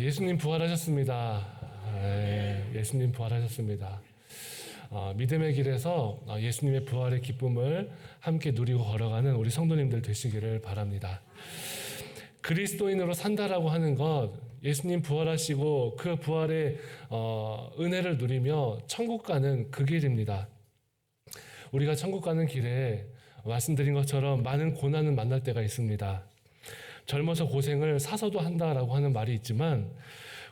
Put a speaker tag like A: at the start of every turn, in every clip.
A: 예수님 부활하셨습니다. 예수님 부활하셨습니다. 믿음의 길에서 예수님의 부활의 기쁨을 함께 누리고 걸어가는 우리 성도님들 되시기를 바랍니다. 그리스도인으로 산다라고 하는 것, 예수님 부활하시고 그 부활의 은혜를 누리며 천국 가는 그 길입니다. 우리가 천국 가는 길에 말씀드린 것처럼 많은 고난을 만날 때가 있습니다. 젊어서 고생을 사서도 한다라고 하는 말이 있지만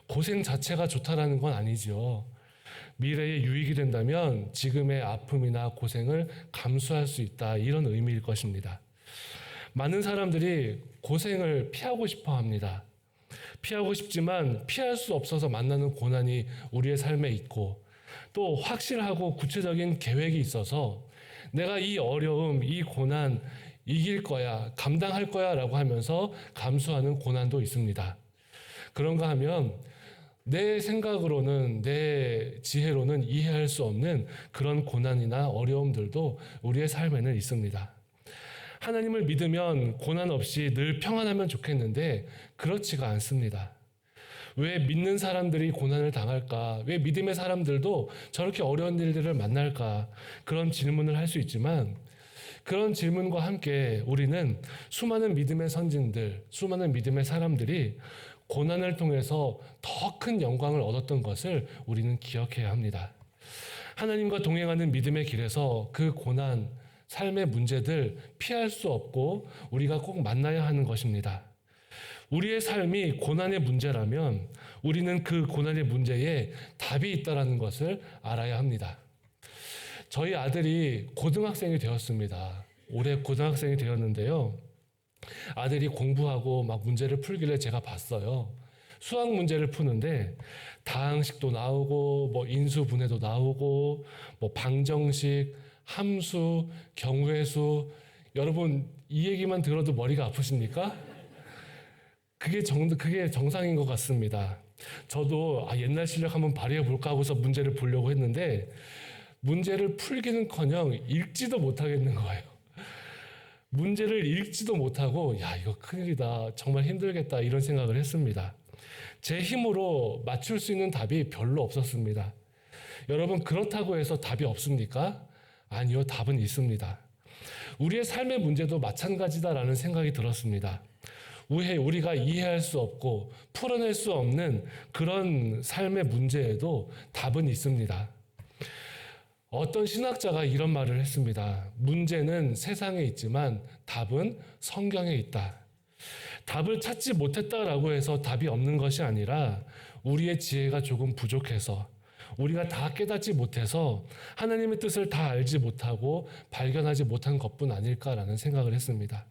A: 고생 자체가 좋다라는 건 아니죠. 미래에 유익이 된다면 지금의 아픔이나 고생을 감수할 수 있다, 이런 의미일 것입니다. 많은 사람들이 고생을 피하고 싶어 합니다. 피하고 싶지만 피할 수 없어서 만나는 고난이 우리의 삶에 있고, 또 확실하고 구체적인 계획이 있어서 내가 이 어려움, 이 고난 이길 거야, 감당할 거야 라고 하면서 감수하는 고난도 있습니다. 그런가 하면 내 생각으로는, 내 지혜로는 이해할 수 없는 그런 고난이나 어려움들도 우리의 삶에는 있습니다. 하나님을 믿으면 고난 없이 늘 평안하면 좋겠는데 그렇지가 않습니다. 왜 믿는 사람들이 고난을 당할까? 왜 믿음의 사람들도 저렇게 어려운 일들을 만날까? 그런 질문을 할 수 있지만, 그런 질문과 함께 우리는 수많은 믿음의 선진들, 수많은 믿음의 사람들이 고난을 통해서 더 큰 영광을 얻었던 것을 우리는 기억해야 합니다. 하나님과 동행하는 믿음의 길에서 그 고난, 삶의 문제들 피할 수 없고 우리가 꼭 만나야 하는 것입니다. 우리의 삶이 고난의 문제라면 우리는 그 고난의 문제에 답이 있다는 것을 알아야 합니다. 저희 아들이 고등학생이 되었습니다. 올해 고등학생이 되었는데요. 아들이 공부하고 막 문제를 풀길래 제가 봤어요. 수학 문제를 푸는데 다항식도 나오고 인수분해도 나오고 방정식, 함수, 경우의 수. 여러분 이 얘기만 들어도 머리가 아프십니까? 그게 정상인 것 같습니다. 저도 옛날 실력 한번 발휘해 볼까 하고서 문제를 보려고 했는데 문제를 풀기는커녕 읽지도 못하겠는 거예요. 문제를 읽지도 못하고 이거 큰일이다, 정말 힘들겠다, 이런 생각을 했습니다. 제 힘으로 맞출 수 있는 답이 별로 없었습니다. 여러분, 그렇다고 해서 답이 없습니까? 아니요, 답은 있습니다. 우리의 삶의 문제도 마찬가지다라는 생각이 들었습니다. 우리가 이해할 수 없고 풀어낼 수 없는 그런 삶의 문제에도 답은 있습니다. 어떤 신학자가 이런 말을 했습니다. 문제는 세상에 있지만 답은 성경에 있다. 답을 찾지 못했다라고 해서 답이 없는 것이 아니라 우리의 지혜가 조금 부족해서, 우리가 다 깨닫지 못해서 하나님의 뜻을 다 알지 못하고 발견하지 못한 것뿐 아닐까라는 생각을 했습니다.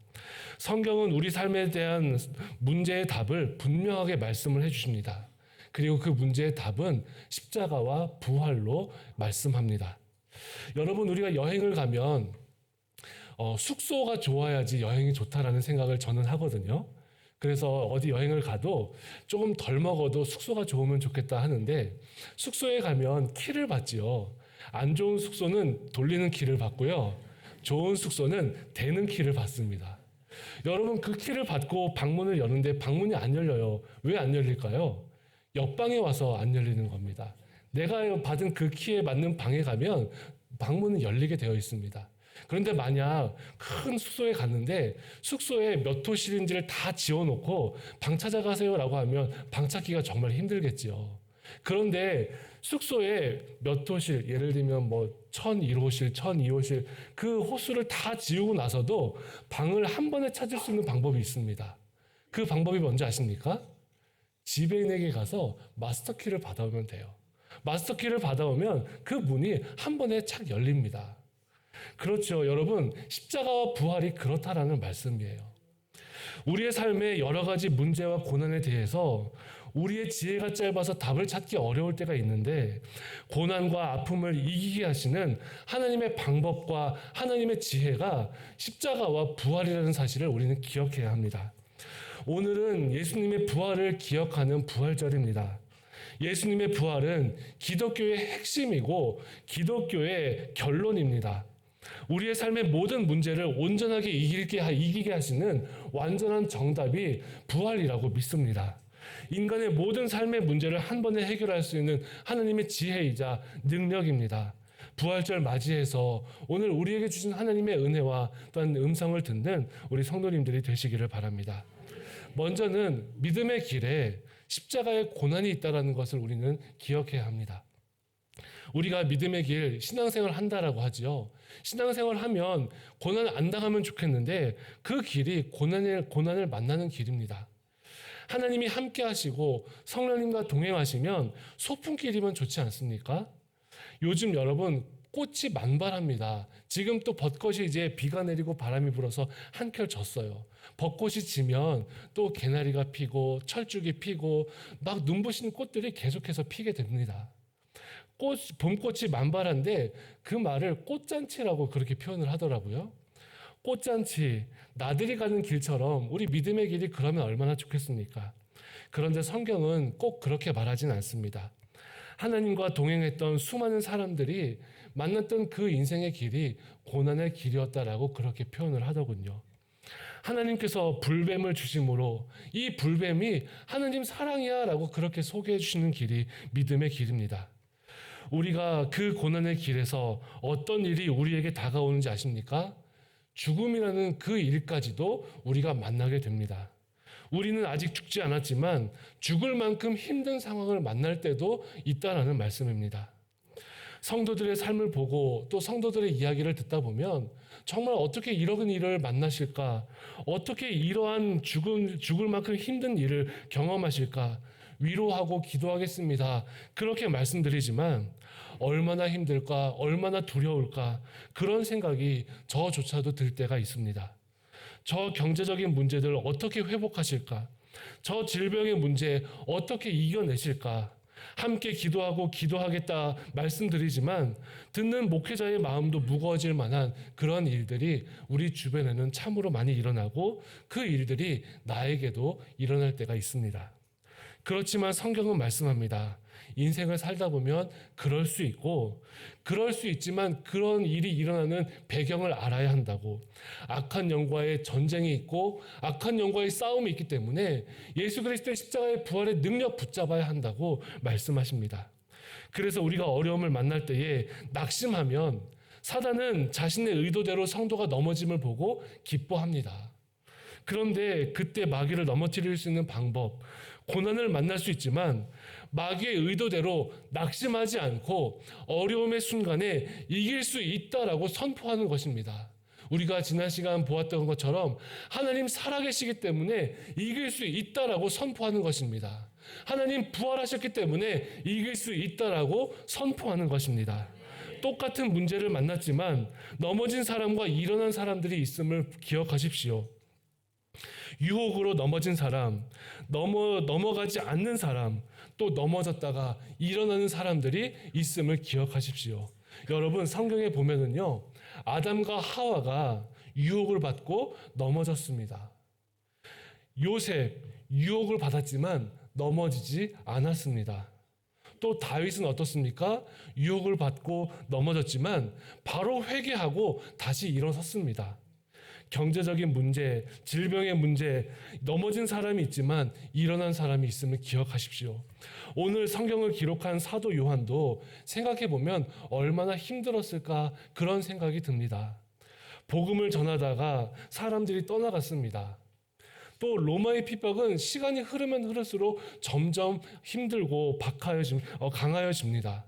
A: 성경은 우리 삶에 대한 문제의 답을 분명하게 말씀을 해주십니다. 그리고 그 문제의 답은 십자가와 부활로 말씀합니다. 여러분, 우리가 여행을 가면 숙소가 좋아야지 여행이 좋다라는 생각을 저는 하거든요. 그래서 어디 여행을 가도 조금 덜 먹어도 숙소가 좋으면 좋겠다 하는데, 숙소에 가면 키를 받지요. 안 좋은 숙소는 돌리는 키를 받고요, 좋은 숙소는 대는 키를 받습니다. 여러분, 그 키를 받고 방문을 여는데 방문이 안 열려요. 왜 안 열릴까요? 옆방에 와서 안 열리는 겁니다. 내가 받은 그 키에 맞는 방에 가면 방문은 열리게 되어 있습니다. 그런데 만약 큰 숙소에 갔는데 숙소에 몇 호실인지를 다 지어놓고 방 찾아가세요라고 하면 방 찾기가 정말 힘들겠지요. 그런데 숙소에 몇 호실, 예를 들면 1001호실, 1002호실, 그 호수를 다 지우고 나서도 방을 한 번에 찾을 수 있는 방법이 있습니다. 그 방법이 뭔지 아십니까? 지배인에게 가서 마스터키를 받아오면 돼요. 마스터키를 받아오면 그 문이 한 번에 착 열립니다. 그렇죠. 여러분, 십자가와 부활이 그렇다라는 말씀이에요. 우리의 삶의 여러 가지 문제와 고난에 대해서 우리의 지혜가 짧아서 답을 찾기 어려울 때가 있는데, 고난과 아픔을 이기게 하시는 하나님의 방법과 하나님의 지혜가 십자가와 부활이라는 사실을 우리는 기억해야 합니다. 오늘은 예수님의 부활을 기억하는 부활절입니다. 예수님의 부활은 기독교의 핵심이고 기독교의 결론입니다. 우리의 삶의 모든 문제를 온전하게 이기게 하시는 완전한 정답이 부활이라고 믿습니다. 인간의 모든 삶의 문제를 한 번에 해결할 수 있는 하나님의 지혜이자 능력입니다. 부활절 맞이해서 오늘 우리에게 주신 하나님의 은혜와 또한 음성을 듣는 우리 성도님들이 되시기를 바랍니다. 먼저는 믿음의 길에 십자가의 고난이 있다는 것을 우리는 기억해야 합니다. 우리가 믿음의 길, 신앙생활 한다라고 하지요. 신앙생활 하면 고난 안 당하면 좋겠는데 그 길이 고난을 만나는 길입니다. 하나님이 함께 하시고 성령님과 동행하시면 소풍길이면 좋지 않습니까? 요즘 여러분 꽃이 만발합니다. 지금 또 벚꽃이 이제 비가 내리고 바람이 불어서 한결 졌어요. 벚꽃이 지면 또 개나리가 피고 철쭉이 피고 막 눈부신 꽃들이 계속해서 피게 됩니다. 봄꽃이 만발한데 그 말을 꽃잔치라고 그렇게 표현을 하더라고요. 꽃잔치, 나들이 가는 길처럼 우리 믿음의 길이 그러면 얼마나 좋겠습니까? 그런데 성경은 꼭 그렇게 말하진 않습니다. 하나님과 동행했던 수많은 사람들이 만났던 그 인생의 길이 고난의 길이었다라고 그렇게 표현을 하더군요. 하나님께서 불뱀을 주심으로 이 불뱀이 하나님 사랑이야 라고 그렇게 소개해 주시는 길이 믿음의 길입니다. 우리가 그 고난의 길에서 어떤 일이 우리에게 다가오는지 아십니까? 죽음이라는 그 일까지도 우리가 만나게 됩니다. 우리는 아직 죽지 않았지만 죽을 만큼 힘든 상황을 만날 때도 있다라는 말씀입니다. 성도들의 삶을 보고 또 성도들의 이야기를 듣다 보면 정말 어떻게 이런 일을 만나실까? 어떻게 이러한 죽을 만큼 힘든 일을 경험하실까? 위로하고 기도하겠습니다. 그렇게 말씀드리지만 얼마나 힘들까? 얼마나 두려울까? 그런 생각이 저조차도 들 때가 있습니다. 저 경제적인 문제들 어떻게 회복하실까? 저 질병의 문제 어떻게 이겨내실까? 함께 기도하고 기도하겠다 말씀드리지만 듣는 목회자의 마음도 무거워질 만한 그런 일들이 우리 주변에는 참으로 많이 일어나고 그 일들이 나에게도 일어날 때가 있습니다. 그렇지만 성경은 말씀합니다. 인생을 살다 보면 그럴 수 있고 그럴 수 있지만 그런 일이 일어나는 배경을 알아야 한다고. 악한 영과의 전쟁이 있고 악한 영과의 싸움이 있기 때문에 예수 그리스도의 십자가의 부활의 능력 붙잡아야 한다고 말씀하십니다. 그래서 우리가 어려움을 만날 때에 낙심하면 사단은 자신의 의도대로 성도가 넘어짐을 보고 기뻐합니다. 그런데 그때 마귀를 넘어뜨릴 수 있는 방법, 고난을 만날 수 있지만 마귀의 의도대로 낙심하지 않고 어려움의 순간에 이길 수 있다라고 선포하는 것입니다. 우리가 지난 시간 보았던 것처럼 하나님 살아계시기 때문에 이길 수 있다라고 선포하는 것입니다. 하나님 부활하셨기 때문에 이길 수 있다라고 선포하는 것입니다. 똑같은 문제를 만났지만 넘어진 사람과 일어난 사람들이 있음을 기억하십시오. 유혹으로 넘어진 사람, 넘어가지 않는 사람, 또 넘어졌다가 일어나는 사람들이 있음을 기억하십시오. 여러분 성경에 보면은요, 아담과 하와가 유혹을 받고 넘어졌습니다. 요셉 유혹을 받았지만 넘어지지 않았습니다. 또 다윗은 어떻습니까? 유혹을 받고 넘어졌지만 바로 회개하고 다시 일어섰습니다. 경제적인 문제, 질병의 문제, 넘어진 사람이 있지만 일어난 사람이 있음을 기억하십시오. 오늘 성경을 기록한 사도 요한도 생각해보면 얼마나 힘들었을까 그런 생각이 듭니다. 복음을 전하다가 사람들이 떠나갔습니다. 또 로마의 핍박은 시간이 흐르면 흐를수록 점점 힘들고 강하여집니다.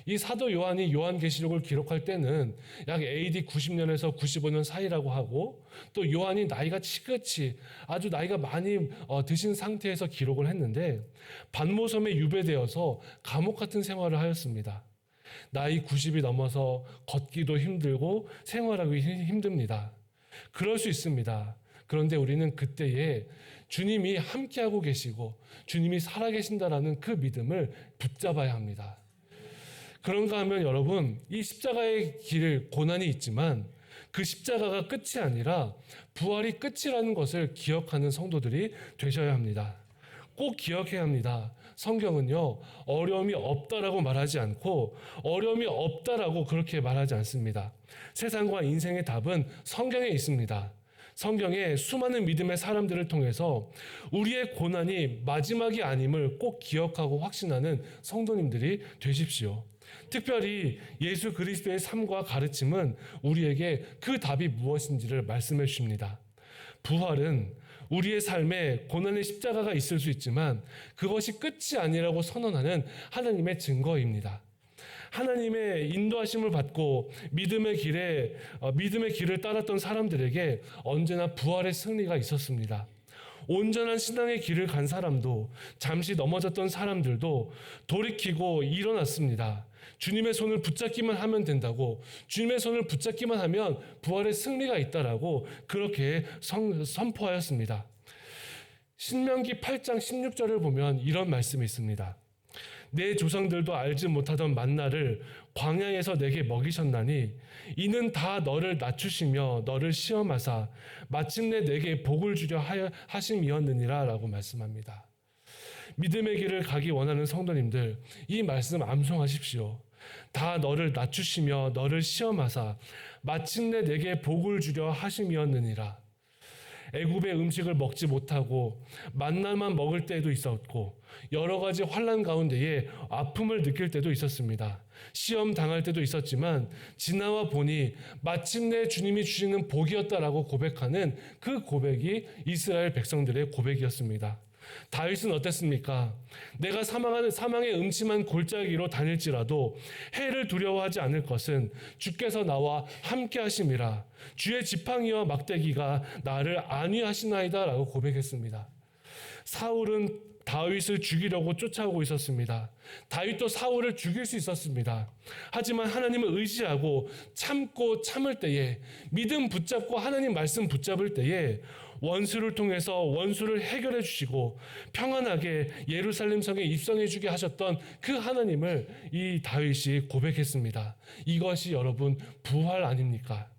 A: 이 사도 요한이 요한계시록을 기록할 때는 약 AD 90년에서 95년 사이라고 하고, 또 요한이 나이가 지긋이 아주 나이가 많이 드신 상태에서 기록을 했는데 반모섬에 유배되어서 감옥 같은 생활을 하였습니다. 나이 90이 넘어서 걷기도 힘들고 생활하기 힘듭니다. 그럴 수 있습니다. 그런데 우리는 그때에 주님이 함께하고 계시고 주님이 살아계신다라는 그 믿음을 붙잡아야 합니다. 그런가 하면 여러분, 이 십자가의 길, 고난이 있지만 그 십자가가 끝이 아니라 부활이 끝이라는 것을 기억하는 성도들이 되셔야 합니다. 꼭 기억해야 합니다. 성경은요, 어려움이 없다라고 말하지 않고 어려움이 없다라고 그렇게 말하지 않습니다. 세상과 인생의 답은 성경에 있습니다. 성경에 수많은 믿음의 사람들을 통해서 우리의 고난이 마지막이 아님을 꼭 기억하고 확신하는 성도님들이 되십시오. 특별히 예수 그리스도의 삶과 가르침은 우리에게 그 답이 무엇인지를 말씀해 주십니다. 부활은 우리의 삶에 고난의 십자가가 있을 수 있지만 그것이 끝이 아니라고 선언하는 하나님의 증거입니다. 하나님의 인도하심을 받고 믿음의 길을 따랐던 사람들에게 언제나 부활의 승리가 있었습니다. 온전한 신앙의 길을 간 사람도, 잠시 넘어졌던 사람들도 돌이키고 일어났습니다. 주님의 손을 붙잡기만 하면 된다고, 주님의 손을 붙잡기만 하면 부활의 승리가 있다라고 그렇게 선포하였습니다. 신명기 8장 16절을 보면 이런 말씀이 있습니다. 내 조상들도 알지 못하던 만나를 광야에서 내게 먹이셨나니 이는 다 너를 낮추시며 너를 시험하사 마침내 내게 복을 주려 하심이었느니라 라고 말씀합니다. 믿음의 길을 가기 원하는 성도님들, 이 말씀 암송하십시오. 다 너를 낮추시며 너를 시험하사 마침내 내게 복을 주려 하심이었느니라. 애굽의 음식을 먹지 못하고 만나만 먹을 때도 있었고 여러 가지 환난 가운데에 아픔을 느낄 때도 있었습니다. 시험 당할 때도 있었지만 지나와 보니 마침내 주님이 주시는 복이었다라고 고백하는 그 고백이 이스라엘 백성들의 고백이었습니다. 다윗은 어땠습니까? 내가 사망의 음침한 골짜기로 다닐지라도 해를 두려워하지 않을 것은 주께서 나와 함께 하심이라. 주의 지팡이와 막대기가 나를 안위하시나이다 라고 고백했습니다. 사울은 다윗을 죽이려고 쫓아오고 있었습니다. 다윗도 사울을 죽일 수 있었습니다. 하지만 하나님을 의지하고 참고 참을 때에, 믿음 붙잡고 하나님 말씀 붙잡을 때에 원수를 통해서 원수를 해결해 주시고 평안하게 예루살렘 성에 입성해 주게 하셨던 그 하나님을 이 다윗이 고백했습니다. 이것이 여러분 부활 아닙니까?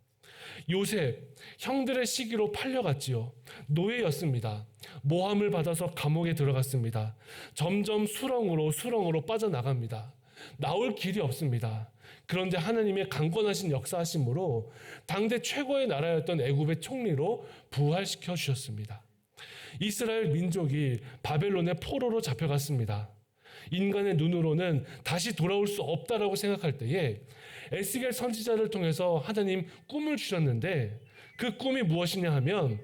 A: 요셉, 형들의 시기로 팔려갔지요. 노예였습니다. 모함을 받아서 감옥에 들어갔습니다. 점점 수렁으로 빠져나갑니다. 나올 길이 없습니다. 그런데 하나님의 강권하신 역사하심으로 당대 최고의 나라였던 애굽의 총리로 부활시켜 주셨습니다. 이스라엘 민족이 바벨론의 포로로 잡혀갔습니다. 인간의 눈으로는 다시 돌아올 수 없다라고 생각할 때에 에스겔 선지자를 통해서 하나님 꿈을 주셨는데 그 꿈이 무엇이냐 하면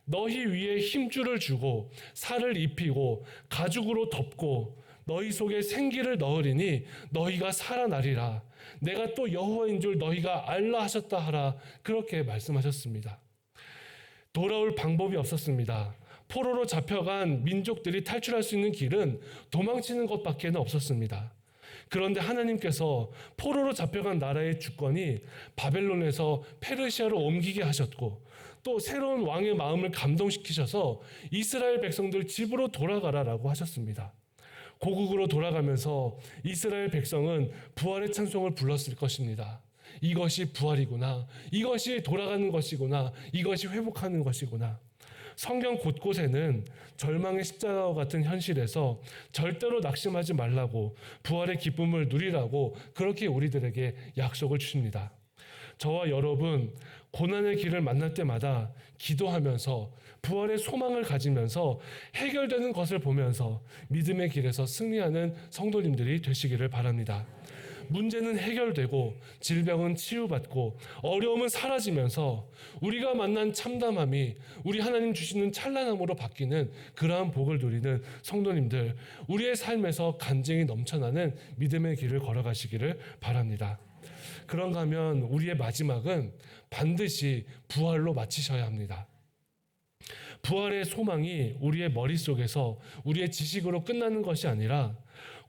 A: 너희 위에 힘줄을 주고 살을 입히고 가죽으로 덮고 너희 속에 생기를 넣으리니 너희가 살아나리라. 내가 또 여호와인 줄 너희가 알라 하셨다 하라. 그렇게 말씀하셨습니다. 돌아올 방법이 없었습니다. 포로로 잡혀간 민족들이 탈출할 수 있는 길은 도망치는 것밖에 없었습니다. 그런데 하나님께서 포로로 잡혀간 나라의 주권이 바벨론에서 페르시아로 옮기게 하셨고 또 새로운 왕의 마음을 감동시키셔서 이스라엘 백성들 집으로 돌아가라라고 하셨습니다. 고국으로 돌아가면서 이스라엘 백성은 부활의 찬송을 불렀을 것입니다. 이것이 부활이구나. 이것이 돌아가는 것이구나. 이것이 회복하는 것이구나. 성경 곳곳에는 절망의 십자가와 같은 현실에서 절대로 낙심하지 말라고 부활의 기쁨을 누리라고 그렇게 우리들에게 약속을 주십니다. 저와 여러분 고난의 길을 만날 때마다 기도하면서 부활의 소망을 가지면서 해결되는 것을 보면서 믿음의 길에서 승리하는 성도님들이 되시기를 바랍니다. 문제는 해결되고 질병은 치유받고 어려움은 사라지면서 우리가 만난 참담함이 우리 하나님 주시는 찬란함으로 바뀌는 그러한 복을 누리는 성도님들, 우리의 삶에서 간증이 넘쳐나는 믿음의 길을 걸어가시기를 바랍니다. 그런가 하면 우리의 마지막은 반드시 부활로 마치셔야 합니다. 부활의 소망이 우리의 머릿속에서 우리의 지식으로 끝나는 것이 아니라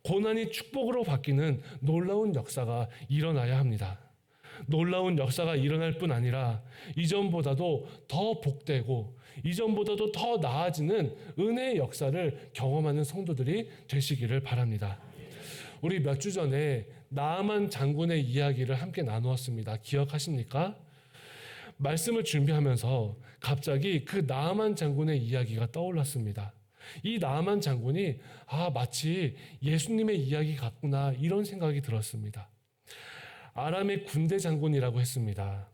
A: 고난이 축복으로 바뀌는 놀라운 역사가 일어나야 합니다. 놀라운 역사가 일어날 뿐 아니라 이전보다도 더 복되고 이전보다도 더 나아지는 은혜의 역사를 경험하는 성도들이 되시기를 바랍니다. 우리 몇 주 전에 나아만 장군의 이야기를 함께 나누었습니다. 기억하십니까? 말씀을 준비하면서 갑자기 그 나아만 장군의 이야기가 떠올랐습니다. 이 나아만 장군이 마치 예수님의 이야기 같구나 이런 생각이 들었습니다. 아람의 군대 장군이라고 했습니다.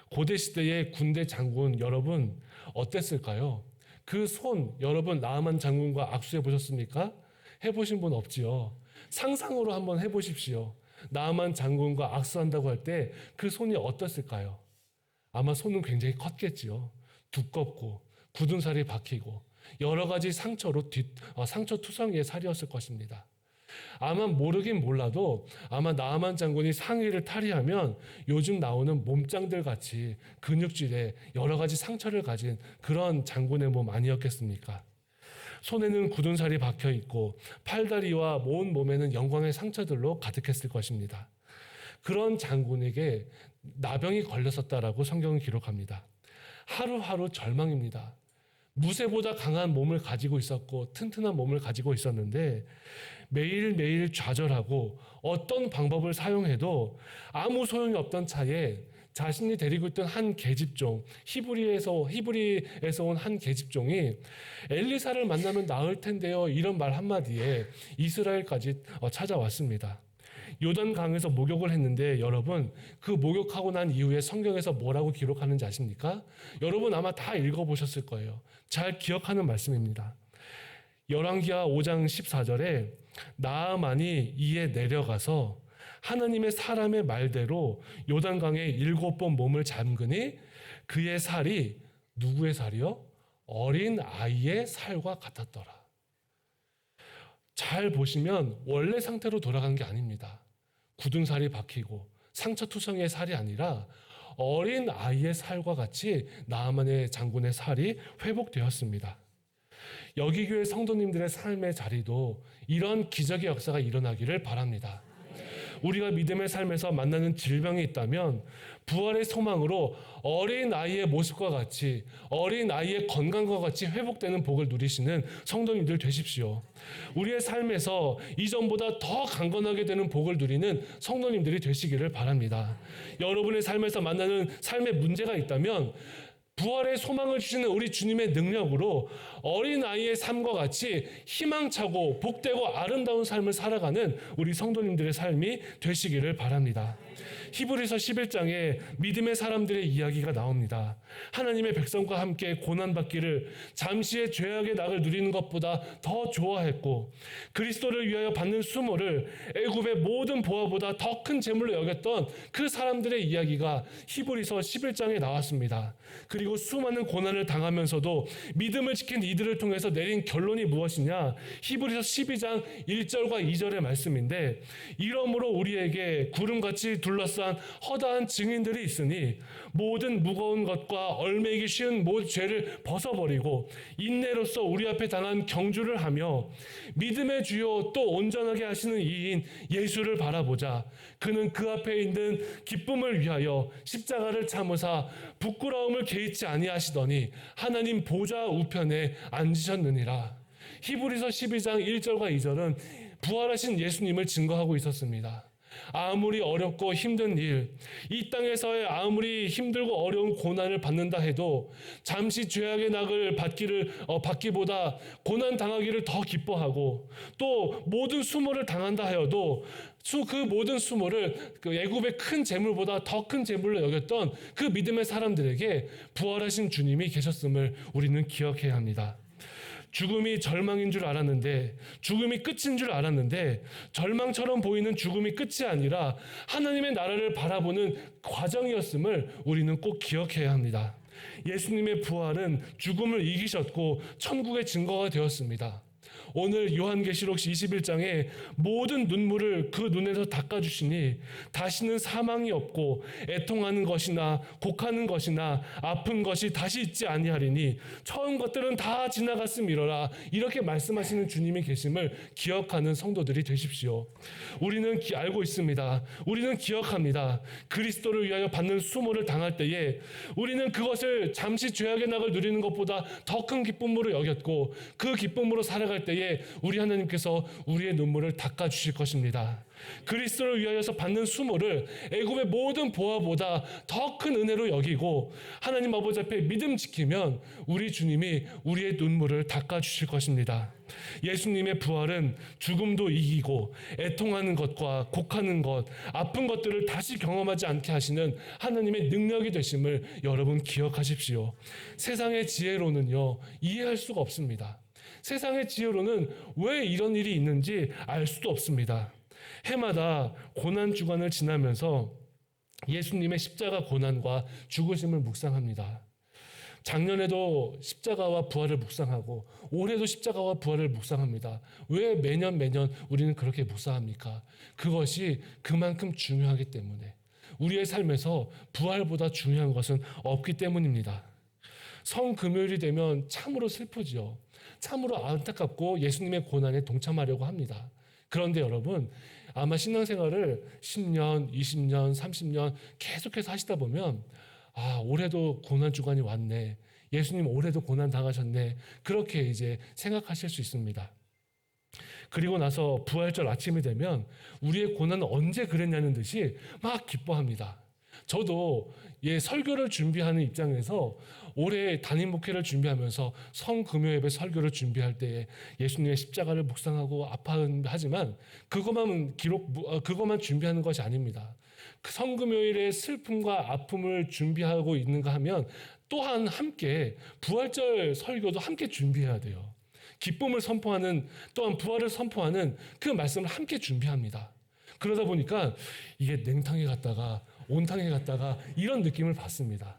A: 고대 시대의 군대 장군 여러분 어땠을까요? 그 손 여러분 나아만 장군과 악수해 보셨습니까? 해보신 분 없지요. 상상으로 한번 해보십시오. 나아만 장군과 악수한다고 할 때 그 손이 어땠을까요? 아마 손은 굉장히 컸겠지요. 두껍고 굳은 살이 박히고 여러 가지 상처로 상처 투성이의 살이었을 것입니다. 아마 모르긴 몰라도 아마 나아만 장군이 상의를 탈의하면 요즘 나오는 몸짱들 같이 근육질에 여러 가지 상처를 가진 그런 장군의 몸 아니었겠습니까? 손에는 굳은 살이 박혀 있고 팔다리와 온 몸에는 영광의 상처들로 가득했을 것입니다. 그런 장군에게 나병이 걸렸었다라고 성경은 기록합니다. 하루하루 절망입니다. 무쇠보다 강한 몸을 가지고 있었고 튼튼한 몸을 가지고 있었는데 매일매일 좌절하고 어떤 방법을 사용해도 아무 소용이 없던 차에 자신이 데리고 있던 한 계집종, 히브리에서 온 한 계집종이 엘리사를 만나면 나을 텐데요. 이런 말 한마디에 이스라엘까지 찾아왔습니다. 요단강에서 목욕을 했는데 여러분 그 목욕하고 난 이후에 성경에서 뭐라고 기록하는지 아십니까? 여러분 아마 다 읽어보셨을 거예요. 잘 기억하는 말씀입니다. 열왕기하 5장 14절에 나아만이 이에 내려가서 하나님의 사람의 말대로 요단강에 7번 몸을 잠그니 그의 살이 누구의 살이요? 어린 아이의 살과 같았더라. 잘 보시면 원래 상태로 돌아간 게 아닙니다. 굳은 살이 박히고 상처투성이의 살이 아니라 어린 아이의 살과 같이 나아만의 장군의 살이 회복되었습니다. 여기 교회 성도님들의 삶의 자리도 이런 기적의 역사가 일어나기를 바랍니다. 우리가 믿음의 삶에서 만나는 질병이 있다면 부활의 소망으로 어린 아이의 모습과 같이 어린 아이의 건강과 같이 회복되는 복을 누리시는 성도님들 되십시오. 우리의 삶에서 이전보다 더 강건하게 되는 복을 누리는 성도님들이 되시기를 바랍니다. 여러분의 삶에서 만나는 삶의 문제가 있다면 부활의 소망을 주시는 우리 주님의 능력으로 어린아이의 삶과 같이 희망차고 복되고 아름다운 삶을 살아가는 우리 성도님들의 삶이 되시기를 바랍니다. 히브리서 11장에 믿음의 사람들의 이야기가 나옵니다. 하나님의 백성과 함께 고난받기를 잠시의 죄악의 낙을 누리는 것보다 더 좋아했고 그리스도를 위하여 받는 수모를 애굽의 모든 보화보다 더 큰 재물로 여겼던 그 사람들의 이야기가 히브리서 11장에 나왔습니다. 그리고 수많은 고난을 당하면서도 믿음을 지킨 이들을 통해서 내린 결론이 무엇이냐? 히브리서 12장 1절과 2절의 말씀인데 이러므로 우리에게 구름같이 둘러싼 허다한 증인들이 있으니 모든 무거운 것과 얼매기 쉬운 모든 죄를 벗어버리고 인내로서 우리 앞에 당한 경주를 하며 믿음의 주요 또 온전하게 하시는 이인 예수를 바라보자. 그는 그 앞에 있는 기쁨을 위하여 십자가를 참으사 부끄러움을 개의치 아니하시더니 하나님 보좌 우편에 앉으셨느니라. 히브리서 12장 1절과 2절은 부활하신 예수님을 증거하고 있었습니다. 아무리 어렵고 힘든 일, 이 땅에서의 아무리 힘들고 어려운 고난을 받는다 해도 잠시 죄악의 낙을 받기보다 고난 당하기를 더 기뻐하고 또 모든 수모를 당한다 하여도 그 모든 수모를 애굽의 큰 재물보다 더 큰 재물로 여겼던 그 믿음의 사람들에게 부활하신 주님이 계셨음을 우리는 기억해야 합니다. 죽음이 절망인 줄 알았는데 죽음이 끝인 줄 알았는데 절망처럼 보이는 죽음이 끝이 아니라 하나님의 나라를 바라보는 과정이었음을 우리는 꼭 기억해야 합니다. 예수님의 부활은 죽음을 이기셨고 천국의 증거가 되었습니다. 오늘 요한계시록 21장에 모든 눈물을 그 눈에서 닦아주시니 다시는 사망이 없고 애통하는 것이나 곡하는 것이나 아픈 것이 다시 있지 아니하리니 처음 것들은 다 지나갔음이로라. 이렇게 말씀하시는 주님이 계심을 기억하는 성도들이 되십시오. 우리는 알고 있습니다. 우리는 기억합니다. 그리스도를 위하여 받는 수모를 당할 때에 우리는 그것을 잠시 죄악의 낙을 누리는 것보다 더 큰 기쁨으로 여겼고 그 기쁨으로 살아갈 때에 때에 우리 하나님께서 우리의 눈물을 닦아주실 것입니다. 그리스도를 위하여서 받는 수모를 애굽의 모든 보화보다 더 큰 은혜로 여기고 하나님 아버지 앞에 믿음 지키면 우리 주님이 우리의 눈물을 닦아주실 것입니다. 예수님의 부활은 죽음도 이기고 애통하는 것과 곡하는 것, 아픈 것들을 다시 경험하지 않게 하시는 하나님의 능력이 되심을 여러분 기억하십시오. 세상의 지혜로는요, 이해할 수가 없습니다. 세상의 지혜로는 왜 이런 일이 있는지 알 수도 없습니다. 해마다 고난 주간을 지나면서 예수님의 십자가 고난과 죽으심을 묵상합니다. 작년에도 십자가와 부활을 묵상하고 올해도 십자가와 부활을 묵상합니다. 왜 매년 우리는 그렇게 묵상합니까? 그것이 그만큼 중요하기 때문에, 우리의 삶에서 부활보다 중요한 것은 없기 때문입니다. 성금요일이 되면 참으로 슬프지요. 참으로 안타깝고 예수님의 고난에 동참하려고 합니다. 그런데 여러분, 아마 신앙생활을 10년, 20년, 30년 계속해서 하시다 보면 올해도 고난 주간이 왔네. 예수님 올해도 고난 당하셨네. 그렇게 이제 생각하실 수 있습니다. 그리고 나서 부활절 아침이 되면 우리의 고난은 언제 그랬냐는 듯이 막 기뻐합니다. 저도 설교를 준비하는 입장에서 올해 담임 목회를 준비하면서 성금요예배 설교를 준비할 때에 예수님의 십자가를 묵상하고 아파하지만 그것만 준비하는 것이 아닙니다. 그 성금요일의 슬픔과 아픔을 준비하고 있는가 하면 또한 함께 부활절 설교도 함께 준비해야 돼요. 기쁨을 선포하는, 또한 부활을 선포하는 그 말씀을 함께 준비합니다. 그러다 보니까 이게 냉탕에 갔다가 온탕에 갔다가 이런 느낌을 받습니다.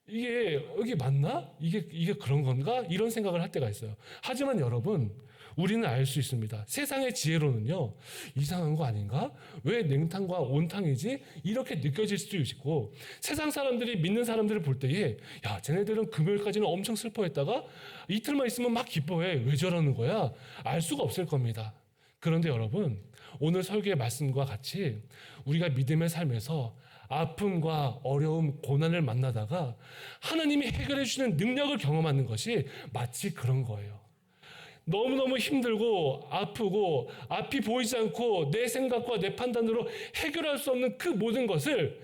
A: 이게 여기 맞나? 이게 그런 건가? 이런 생각을 할 때가 있어요. 하지만 여러분, 우리는 알 수 있습니다. 세상의 지혜로는요, 이상한 거 아닌가? 왜 냉탕과 온탕이지? 이렇게 느껴질 수도 있고, 세상 사람들이, 믿는 사람들을 볼 때에 야, 쟤네들은 금요일까지는 엄청 슬퍼했다가 이틀만 있으면 막 기뻐해. 왜 저러는 거야? 알 수가 없을 겁니다. 그런데 여러분, 오늘 설교의 말씀과 같이 우리가 믿음의 삶에서 아픔과 어려움, 고난을 만나다가 하나님이 해결해 주시는 능력을 경험하는 것이 마치 그런 거예요. 너무너무 힘들고 아프고 앞이 보이지 않고 내 생각과 내 판단으로 해결할 수 없는 그 모든 것을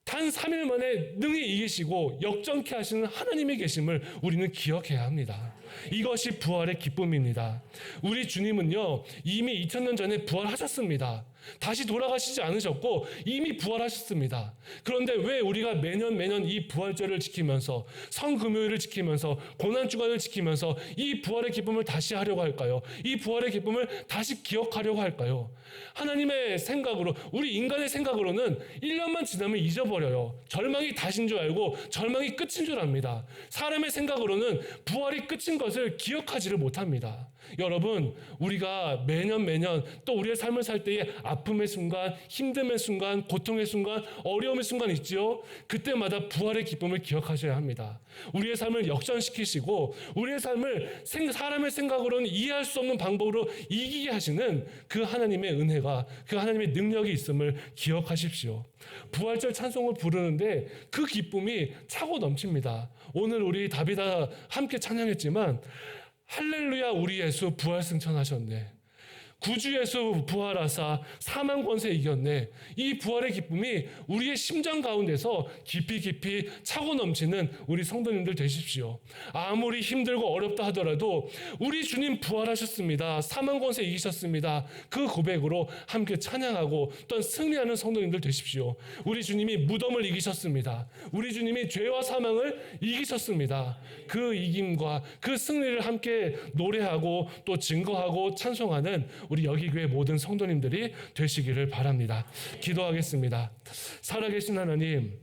A: 단 3일 만에 능히 이기시고 역전케 하시는 하나님의 계심을 우리는 기억해야 합니다. 이것이 부활의 기쁨입니다. 우리 주님은요, 이미 2000년 전에 부활하셨습니다. 다시 돌아가시지 않으셨고 이미 부활하셨습니다. 그런데 왜 우리가 매년 이 부활절을 지키면서 성금요일을 지키면서 고난주간을 지키면서 이 부활의 기쁨을 다시 하려고 할까요? 이 부활의 기쁨을 다시 기억하려고 할까요? 하나님의 생각으로, 우리 인간의 생각으로는 1년만 지나면 잊어버려요. 절망이 다신 줄 알고 절망이 끝인 줄 압니다. 사람의 생각으로는 부활이 끝인 것을 기억하지를 못합니다. 여러분, 우리가 매년 또 우리의 삶을 살 때에 아픔의 순간, 힘듦의 순간, 고통의 순간, 어려움의 순간 있지요. 그때마다 부활의 기쁨을 기억하셔야 합니다. 우리의 삶을 역전시키시고 우리의 삶을 사람의 생각으로는 이해할 수 없는 방법으로 이기게 하시는 그 하나님의 은혜가, 그 하나님의 능력이 있음을 기억하십시오. 부활절 찬송을 부르는데 그 기쁨이 차고 넘칩니다. 오늘 우리 다비다 함께 찬양했지만 할렐루야, 우리 예수 부활 승천하셨네. 구주 예수 부활하사 사망 권세 이겼네. 이 부활의 기쁨이 우리의 심장 가운데서 깊이 차고 넘치는 우리 성도님들 되십시오. 아무리 힘들고 어렵다 하더라도 우리 주님 부활하셨습니다. 사망 권세 이기셨습니다. 그 고백으로 함께 찬양하고 또한 승리하는 성도님들 되십시오. 우리 주님이 무덤을 이기셨습니다. 우리 주님이 죄와 사망을 이기셨습니다. 그 이김과 그 승리를 함께 노래하고 또 증거하고 찬송하는 우리 여기교회 모든 성도님들이 되시기를 바랍니다. 기도하겠습니다. 살아계신 하나님,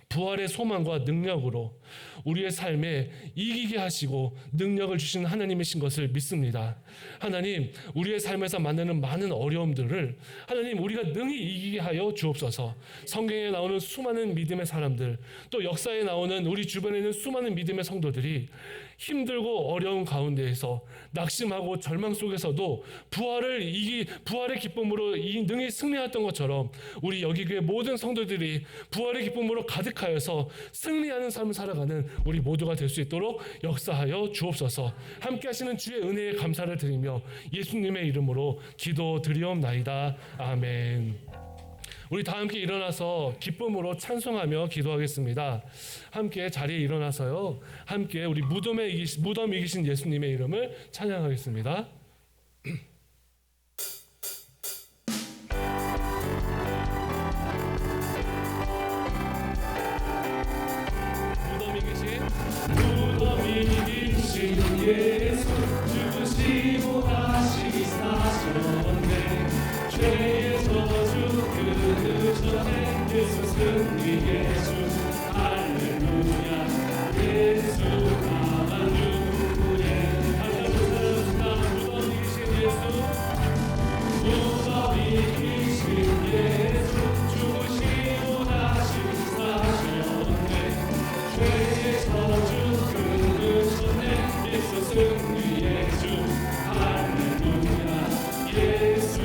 A: 부활의 소망과 능력으로 우리의 삶에 이기게 하시고 능력을 주신 하나님이신 것을 믿습니다. 하나님, 우리의 삶에서 만나는 많은 어려움들을 하나님 우리가 능히 이기게 하여 주옵소서. 성경에 나오는 수많은 믿음의 사람들, 또 역사에 나오는 우리 주변에 있는 수많은 믿음의 성도들이 힘들고 어려운 가운데에서 낙심하고 절망 속에서도 부활의 기쁨으로 이 능히 승리했던 것처럼 우리 여기 교회 모든 성도들이 부활의 기쁨으로 가득하여서 승리하는 삶을 살아가는 우리 모두가 될 수 있도록 역사하여 주옵소서. 함께 하시는 주의 은혜에 감사를 드리며 예수님의 이름으로 기도드리옵나이다. 아멘. 우리 다 함께 일어나서 기쁨으로 찬송하며 기도하겠습니다. 함께 자리에 일어나서요, 함께 우리 무덤 이기신 예수님의 이름을 찬양하겠습니다. 무덤 이기신 예수, 죽으시고 다시 사셨네. 죄의 저주 끊으셨네. 예수 승리, 예수 할렐루야. 예수 하나님의 하나님 무덤 이기신 예수, 무덤 이기신 예수, 죽으시고 다시 사셨네. 죄의 저주 끊으셨네. 예수 승리, 예수 할렐루야. 예수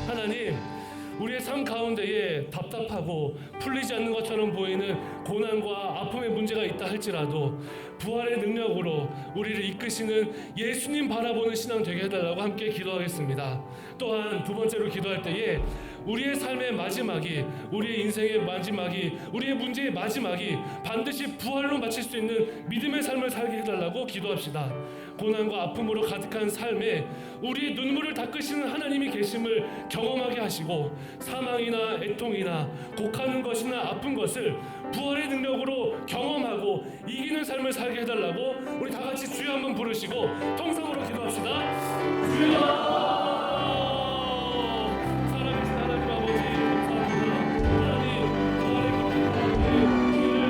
A: 하나님, 우리의 삶 가운데에 답답하고 풀리지 않는 것처럼 보이는 고난과 아픔의 문제가 있다 할지라도 부활의 능력으로 우리를 이끄시는 예수님 바라보는 신앙 되게 해달라고 함께 기도하겠습니다. 또한 두 번째로 기도할 때에 우리의 삶의 마지막이, 우리의 인생의 마지막이, 우리의 문제의 마지막이 반드시 부활로 마칠 수 있는 믿음의 삶을 살게 해달라고 기도합시다. 고난과 아픔으로 가득한 삶에 우리의 눈물을 닦으시는 하나님이 계심을 경험하게 하시고 사망이나 애통이나 곡하는 것이나 아픈 것을 부활의 능력으로 경험하고 이기는 삶을 살게 해달라고 우리 다 같이 주여 한번 부르시고 통성으로 기도합시다. 주여! 하나님, 부활의 기쁨 가운데 우리를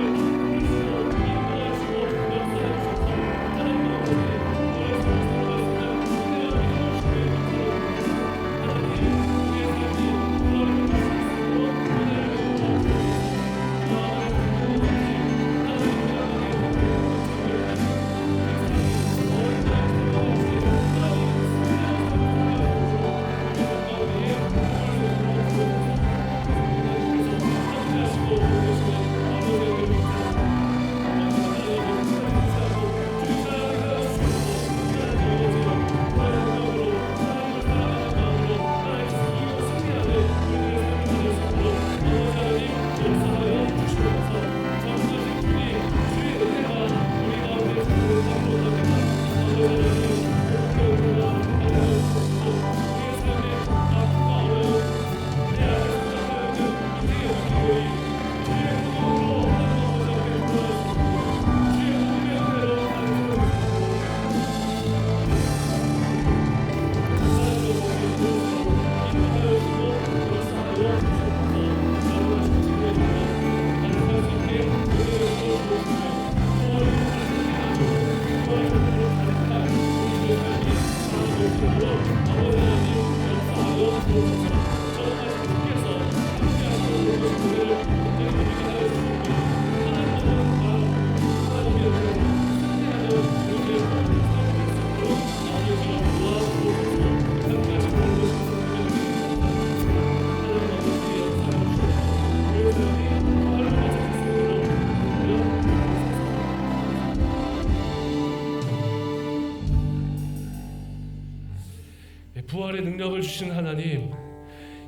A: 인도하시고 부활의 능력을 주신 하나님,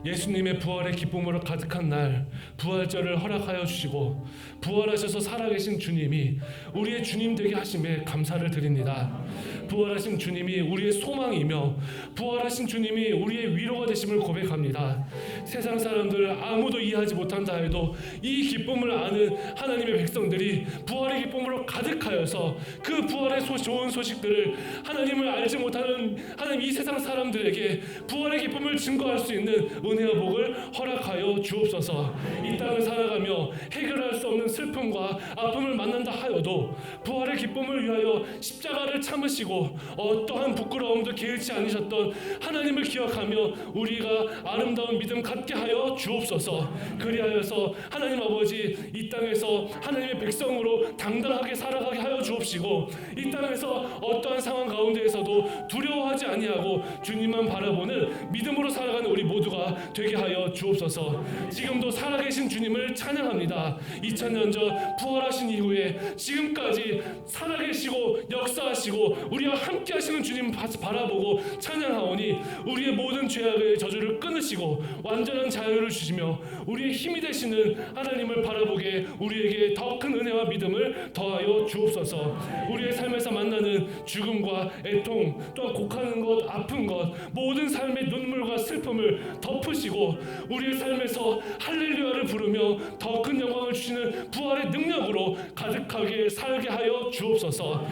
A: 예수님의 부활의 기쁨으로 가득한 날 부활절을 허락하여 주시고 부활하셔서 살아계신 주님이 우리의 주님 되게 하심에 감사를 드립니다. 부활하신 주님이 우리의 소망이며 부활하신 주님이 우리의 위로가 되심을 고백합니다. 세상 사람들 아무도 이해하지 못한다 해도 이 기쁨을 아는 하나님의 백성들이 부활의 기쁨으로 가득하여서 그 부활의 좋은 소식들을 하나님을 알지 못하는 하나님 이 세상 사람들에게 부활의 기쁨을 증거할 수 있는 은혜와 복을 허락하여 주옵소서. 이 땅을 살아가며 해결할 수 없는 슬픔과 아픔을 만난다 하여도 부활의 기쁨을 위하여 십자가를 참으시고 어떠한 부끄러움도 게을지 않으셨던 하나님을 기억하며 우리가 아름다운 믿음 갖게 하여 주옵소서. 그리하여서 하나님 아버지 이 땅에서 하나님의 백성으로 당당하게 살아가게 하여 주옵시고 이 땅에서 어떠한 상황 가운데에서도 두려워하지 아니하고 주님만 바라보는 믿음으로 살아가는 우리 모두가 되게 하여 주옵소서. 지금도 살아계신 주님을 찬양합니다. 2000년 전 부활하신 이후에 지금까지 살아계시고 역사하시고 우리와 함께 하시는 주님 바라보고 찬양하오니 우리의 모든 죄악의 저주를 끊으시고 완전한 자유를 주시며 우리의 힘이 되시는 하나님을 바라보게 우리에게 더 큰 은혜와 믿음을 더하여 주옵소서. 우리의 삶에서 만나는 죽음과 애통 또한 곡하는 것 아픈 것 모든 삶의 눈물과 슬픔을 덮으시고 우리의 삶에서 할렐루야를 부르며 더 큰 영광을 주시는 부활의 능력으로 가득하게 살게 하여 주옵소서.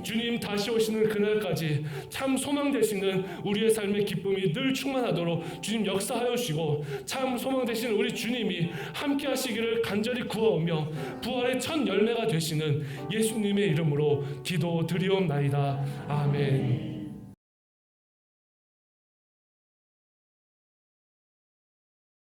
A: 주님 다시 오시는 그날까지 참 소망 되시는 우리의 삶의 기쁨이 늘 충만하도록 주님 역사하여 주시고 참 소망 되시는 우리 주님이 함께 하시기를 간절히 구하오며 부활의 첫 열매가 되시는 예수님의 이름으로 기도드리옵나이다. 아멘.